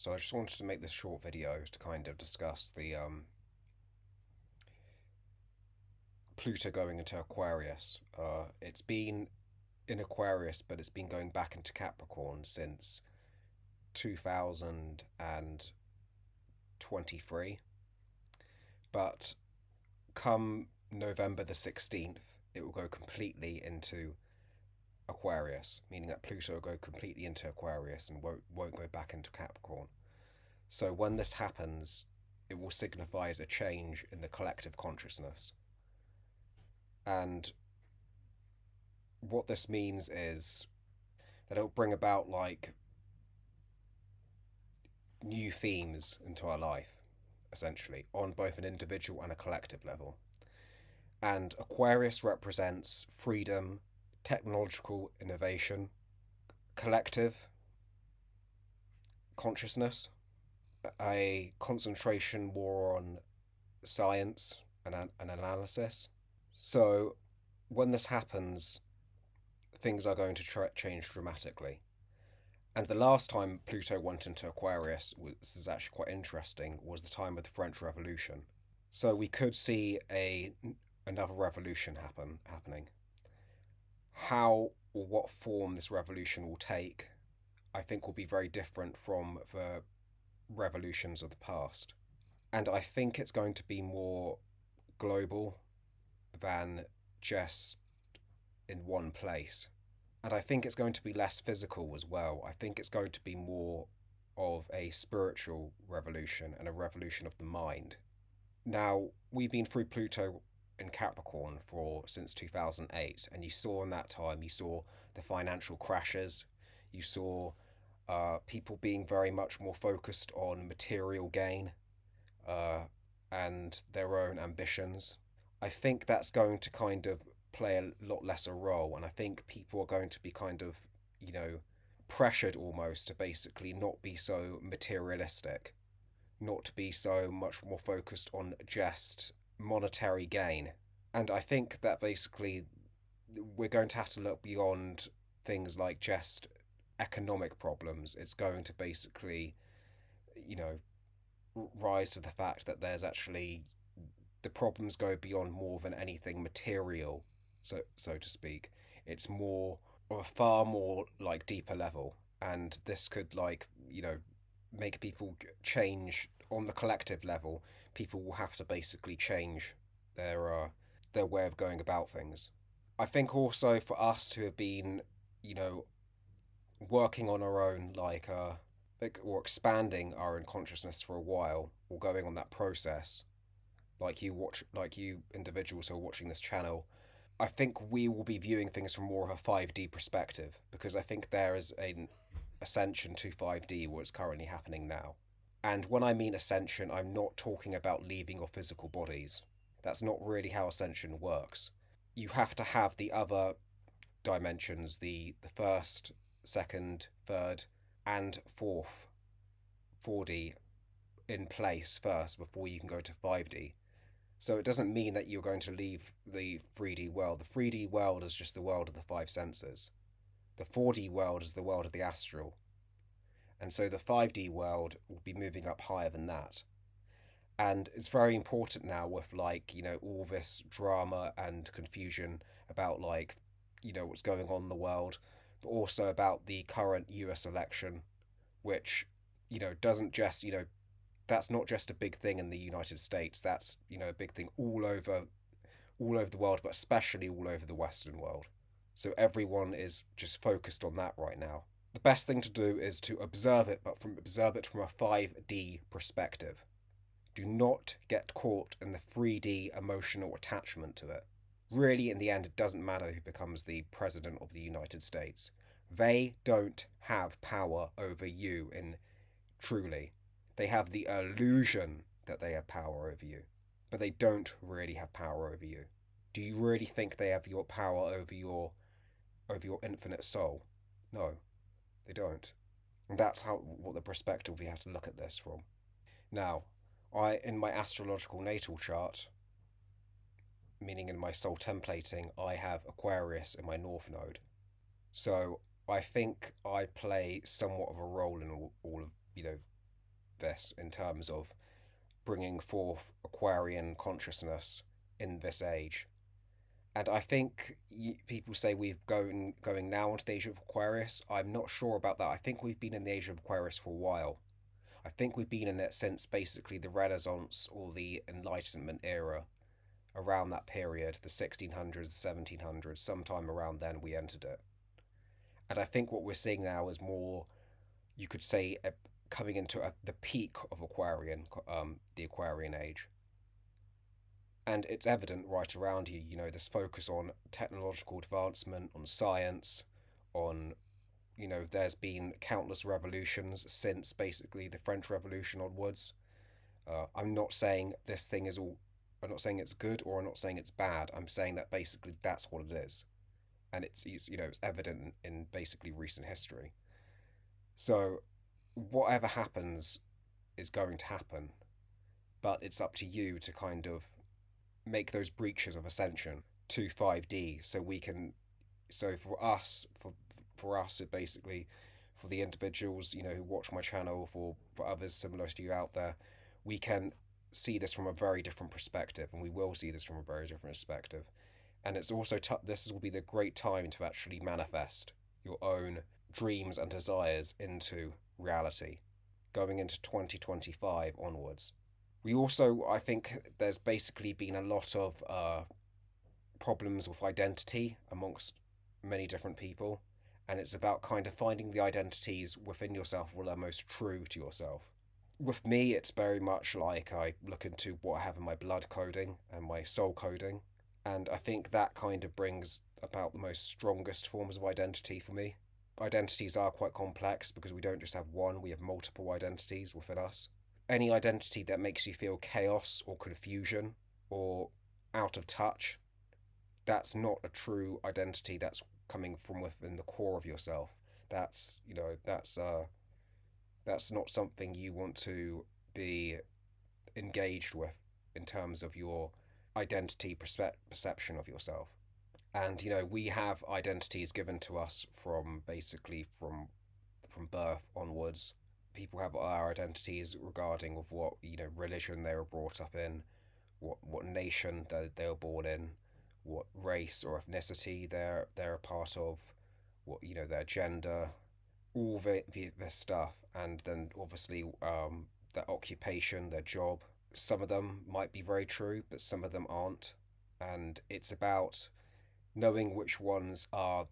So I just wanted to make this short video to kind of discuss the Pluto going into Aquarius. It's been in Aquarius, but it's been going back into Capricorn since 2023. But come November the 16th, it will go completely into Aquarius, meaning that Pluto will go completely into Aquarius and won't go back into Capricorn. So when this happens, it will signify as a change in the collective consciousness. And what this means is that it'll bring about like new themes into our life, essentially, on both an individual and a collective level. And Aquarius represents freedom, technological innovation, collective consciousness, a concentration more on science and analysis. So when this happens, things are going to change dramatically. And the last time Pluto went into Aquarius, this is actually quite interesting, was the time of the French Revolution. So we could see another revolution happening. How or what form this revolution will take, I think, will be very different from the revolutions of the past. And I think it's going to be more global than just in one place. And I think it's going to be less physical as well. I think it's going to be more of a spiritual revolution and a revolution of the mind. Now, we've been through Pluto in Capricorn for since 2008, and you saw in that time, you saw the financial crashes, you saw people being very much more focused on material gain uh, and their own ambitions. I think that's going to kind of play a lot lesser role, and I think people are going to be kind of, you know, pressured almost to basically not be so materialistic, not to be so much more focused on just monetary gain. And I think that basically we're going to have to look beyond things like just economic problems. It's going to basically, you know, rise to the fact that there's actually the problems go beyond more than anything material, so to speak. It's more of a far more like deeper level, and this could like make people change on the collective level. People will have to basically change their uh, their way of going about things. I think also for us who have been, you know, working on our own like or expanding our own consciousness for a while, or going on that process, like you individuals who are watching this channel, I think we will be viewing things from more of a 5D perspective, because I think there is an ascension to 5D what's currently happening now. And when I mean ascension, I'm not talking about leaving your physical bodies. That's not really how ascension works. You have to have the other dimensions, the first, second, third, and fourth 4D in place first before you can go to 5D. So it doesn't mean that you're going to leave the 3D world. The 3D world is just the world of the five senses. The 4D world is the world of the astral. And so the 5D world will be moving up higher than that. And it's very important now with like, you know, all this drama and confusion about like, you know, what's going on in the world, but also about the current US election, which, you know, doesn't just, you know, that's not just a big thing in the United States. That's, you know, a big thing all over the world, but especially all over the Western world. So everyone is just focused on that right now. The best thing to do is to observe it, but observe it from a 5D perspective. Do not get caught in the 3D emotional attachment to it. Really, in the end, it doesn't matter who becomes the president of the United States. They don't have power over you in truly. They have the illusion that they have power over you, but they don't really have power over you. Do you really think they have your power over your infinite soul? No, they don't. And that's how what the perspective we have to look at this from. Now, I in my astrological natal chart, meaning in my soul templating, I have Aquarius in my north node. So I think I play somewhat of a role in all of, you know, this in terms of bringing forth Aquarian consciousness in this age. And I think people say we've going now into the age of Aquarius. I'm not sure about that. I think we've been in the age of Aquarius for a while. I think we've been in it since basically the Renaissance or the Enlightenment era. Around that period, the 1600s, 1700s, sometime around then we entered it. And I think what we're seeing now is more, you could say, coming into the peak of the Aquarian age. And it's evident right around you, this focus on technological advancement, on science, on, there's been countless revolutions since basically the French Revolution onwards. I'm not saying this thing is all, I'm not saying it's good or I'm not saying it's bad. I'm saying that basically that's what it is. And it's evident in basically recent history. So whatever happens is going to happen, but it's up to you to kind of make those breaches of ascension to 5D so we can so for us it basically for the individuals who watch my channel, for others similar to you out there, we can see this from a very different perspective, and we will see this from a very different perspective. And it's also this will be the great time to actually manifest your own dreams and desires into reality going into 2025 onwards. We also, I think, there's basically been a lot of problems with identity amongst many different people, and it's about kind of finding the identities within yourself that are most true to yourself. With me, it's very much like I look into what I have in my blood coding and my soul coding, and I think that kind of brings about the most strongest forms of identity for me. Identities are quite complex because we don't just have one, we have multiple identities within us. Any identity that makes you feel chaos or confusion or out of touch, that's not a true identity that's coming from within the core of yourself. That's not something you want to be engaged with in terms of your identity perception of yourself. And we have identities given to us from basically from birth onwards. People have our identities regarding of what religion they were brought up in, what nation they were born in, what race or ethnicity they're a part of, what their gender, all this stuff, and then obviously their occupation, their job. Some of them might be very true, but some of them aren't, and it's about knowing which ones are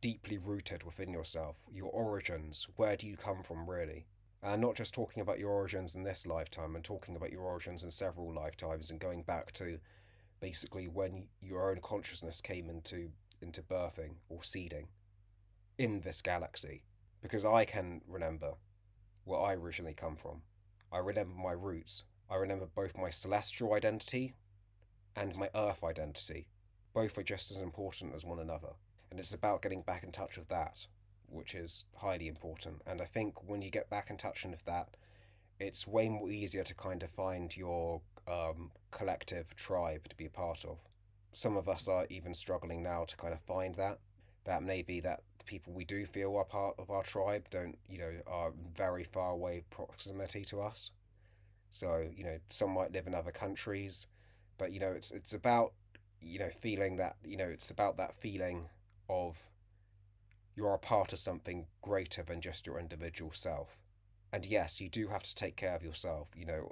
deeply rooted within yourself, your origins. Where do you come from, really? And not just talking about your origins in this lifetime, and talking about your origins in several lifetimes, and going back to basically when your own consciousness came into birthing or seeding in this galaxy. Because I can remember where I originally come from. I remember my roots. I remember both my celestial identity and my earth identity. Both are just as important as one another. And it's about getting back in touch with that, which is highly important. And I think when you get back in touch with that, it's way more easier to kind of find your collective tribe to be a part of. Some of us are even struggling now to kind of find that. That maybe that the people we do feel are part of our tribe don't, are very far away proximity to us. So, some might live in other countries, but it's about feeling that it's about that feeling of you're a part of something greater than just your individual self. And yes, you do have to take care of yourself.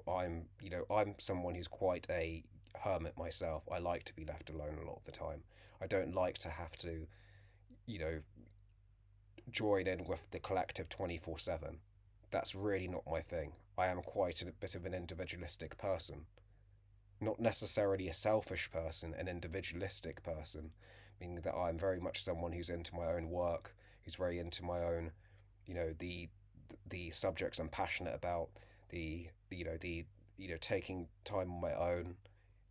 I'm someone who's quite a hermit myself. I like to be left alone a lot of the time. I don't like to have to you know join in with the collective 24/7. That's really not my thing. I am quite a bit of an individualistic person, not necessarily a selfish person, an individualistic person, meaning that I'm very much someone who's into my own work, who's very into my own, the subjects I'm passionate about, the taking time on my own,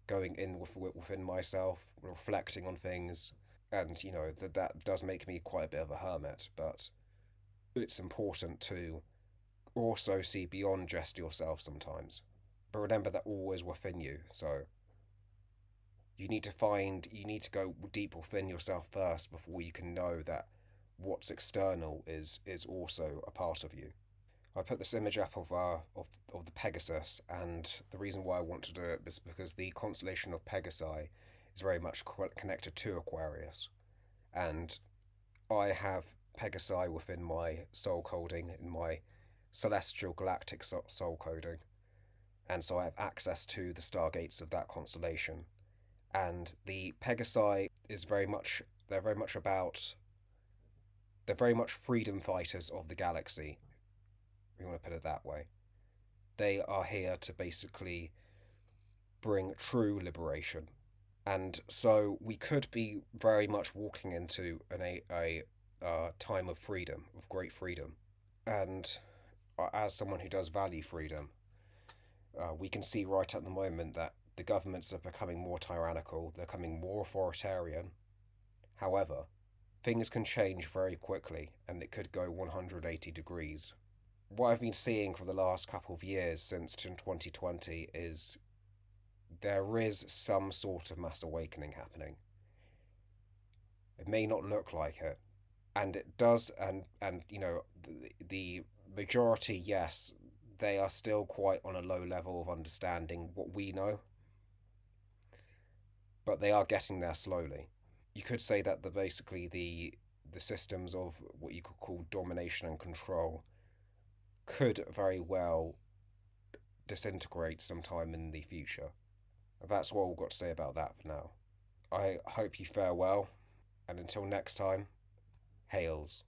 going in within myself, reflecting on things, and that does make me quite a bit of a hermit, but it's important to also see beyond just yourself sometimes. But remember that all is within you, so you need to go deep within yourself first before you can know that what's external is also a part of you. I put this image up of the Pegasus, and the reason why I want to do it is because the constellation of Pegasi is very much connected to Aquarius, and I have Pegasi within my soul coding in my celestial galactic soul coding, and so I have access to the stargates of that constellation. And the Pegasi is very much they're very much about they're very much freedom fighters of the galaxy. If you want to put it that way, they are here to basically bring true liberation. And so we could be very much walking into a time of freedom, of great freedom. And as someone who does value freedom, we can see right at the moment that the governments are becoming more tyrannical, they're becoming more authoritarian. However, things can change very quickly and it could go 180 degrees. What I've been seeing for the last couple of years since 2020 is there is some sort of mass awakening happening. It may not look like it, and it does, and the majority, yes, they are still quite on a low level of understanding what we know, but they are getting there slowly. You could say that the systems of what you could call domination and control could very well disintegrate sometime in the future. That's what I've got to say about that for now. I hope you fare well, and until next time, Hails.